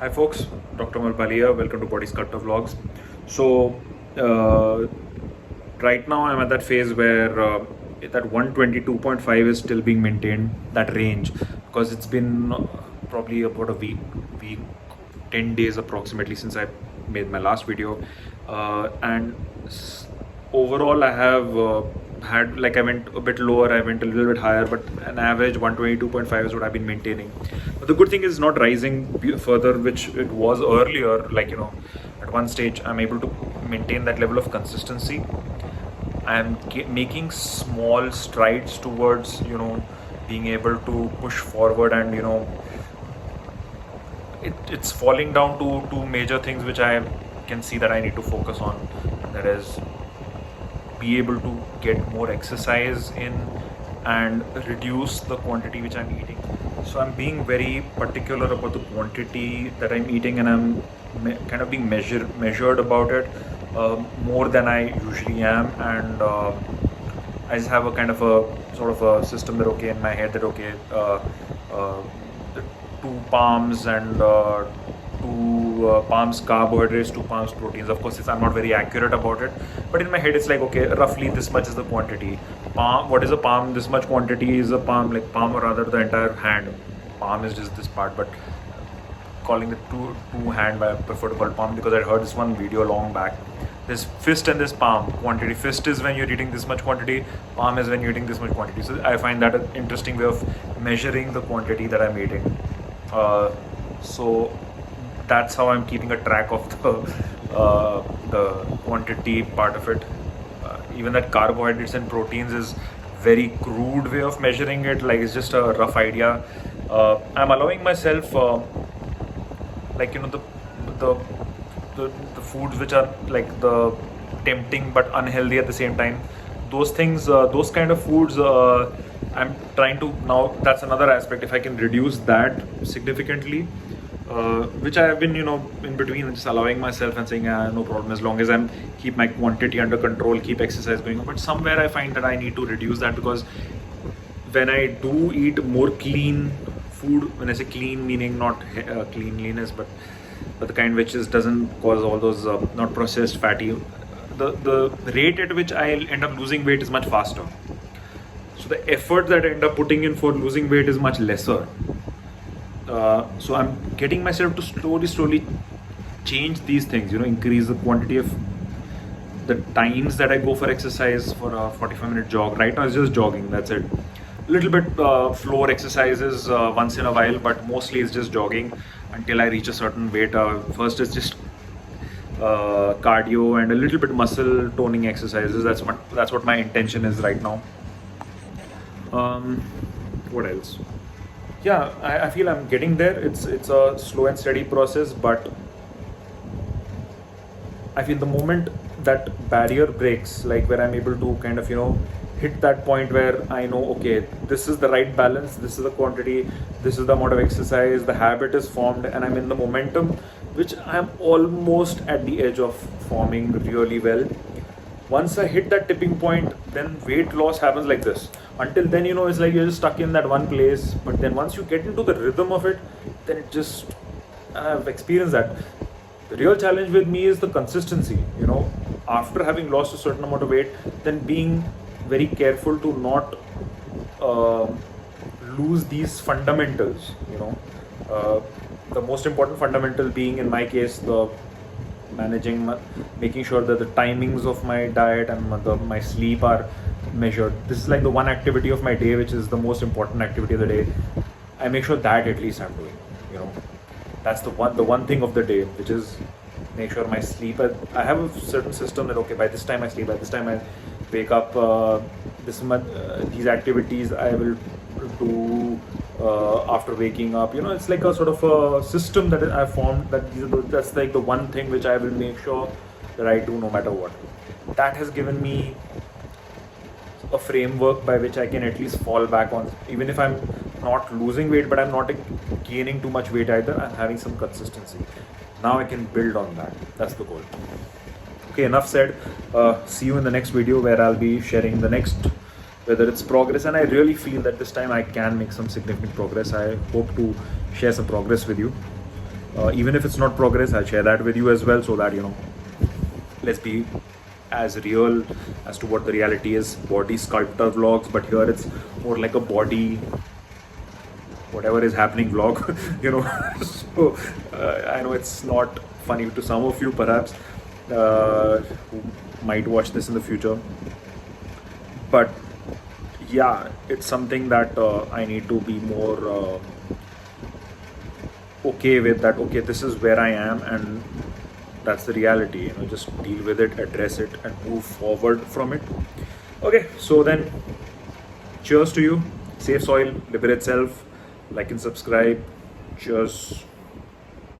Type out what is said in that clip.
Hi folks, Dr. Malpalia. Welcome to Body Sculptor Vlogs. So right now I'm at that phase where that 122.5 is still being maintained, that range, because it's been probably about a week, 10 days approximately since I made my last video, and overall I have had, like, I went a bit lower, I went a little bit higher, but an average 122.5 is what I've been maintaining. But the good thing is not rising further, which it was earlier. Like, at one stage I'm able to maintain that level of consistency. I'm making small strides towards being able to push forward, and it's falling down to two major things which I can see that I need to focus on. That is, be able to get more exercise in and reduce the quantity which I'm eating. So I'm being very particular about the quantity that I'm eating, and I'm kind of being measured about it, more than I usually am. And I just have a kind of a sort of a system that, okay, in my head, that the 2 palms and 2 palms carbohydrates, 2 palms proteins. Of course, I'm not very accurate about it, but in my head it's like, okay, roughly this much is the quantity. Palm, what is a palm? This much quantity is a palm, like palm, or rather the entire hand. Palm is just this part, but calling it two hand, I prefer to call it palm because I heard this one video long back. This fist and this palm quantity. Fist is when you're eating this much quantity, palm is when you're eating this much quantity. So I find that an interesting way of measuring the quantity that I'm eating. So that's how I'm keeping a track of the quantity part of it. Even that carbohydrates and proteins is very crude way of measuring it. Like, it's just a rough idea. I'm allowing myself, like, the foods which are like the tempting but unhealthy at the same time. Those things, those kind of foods, I'm trying to now. That's another aspect. If I can reduce that significantly, which I have been, in between, just allowing myself and saying, no problem, as long as I'm keep my quantity under control, keep exercise going on. But somewhere I find that I need to reduce that, because when I do eat more clean food, when I say clean, meaning not cleanliness, but the kind which doesn't cause all those not processed fatty, the rate at which I'll end up losing weight is much faster. So the effort that I end up putting in for losing weight is much lesser. So I'm getting myself to slowly change these things, increase the quantity of the times that I go for exercise for a 45-minute jog. Right now it's just jogging, that's it. A little bit floor exercises once in a while, but mostly it's just jogging until I reach a certain weight. First it's just cardio and a little bit muscle toning exercises. That's what my intention is right now. What else? Yeah, I feel I'm getting there. It's a slow and steady process, but I feel the moment that barrier breaks, like where I'm able to kind of hit that point where I know, okay, this is the right balance, this is the quantity, this is the amount of exercise, the habit is formed, and I'm in the momentum, which I'm almost at the edge of forming really well. Once I hit that tipping point, then weight loss happens like this. Until then, it's like you're just stuck in that one place. But then once you get into the rhythm of it, then it just, I've experienced that. The real challenge with me is the consistency. After having lost a certain amount of weight, then being very careful to not lose these fundamentals. The most important fundamental being, in my case, the making sure that the timings of my diet and my sleep are measured. This is like the one activity of my day which is the most important activity of the day. I make sure that at least I'm doing. That's the one thing of the day, which is make sure my sleep. I have a certain system that, okay, by this time I sleep, by this time I wake up, this much these activities I will do after waking up. It's like a sort of a system that I formed, that's like the one thing which I will make sure that I do no matter what. That has given me a framework by which I can at least fall back on, even if I'm not losing weight, but I'm not gaining too much weight either. I'm having some consistency. Now I can build on that. That's the goal. Okay, enough said. See you in the next video, where I'll be sharing the next, whether it's progress, and I really feel that this time I can make some significant progress. I hope to share some progress with you. Even if it's not progress, I'll share that with you as well, so that let's be as real as to what the reality is. Body sculptor vlogs, but here it's more like a body, whatever is happening vlog. So I know it's not funny to some of you, perhaps, who might watch this in the future, but yeah, it's something that I need to be more okay with. That okay, this is where I am, and that's the reality. Just deal with it, address it, and move forward from it. Okay, so then, cheers to you. Safe soil, liberate self. Like and subscribe. Cheers.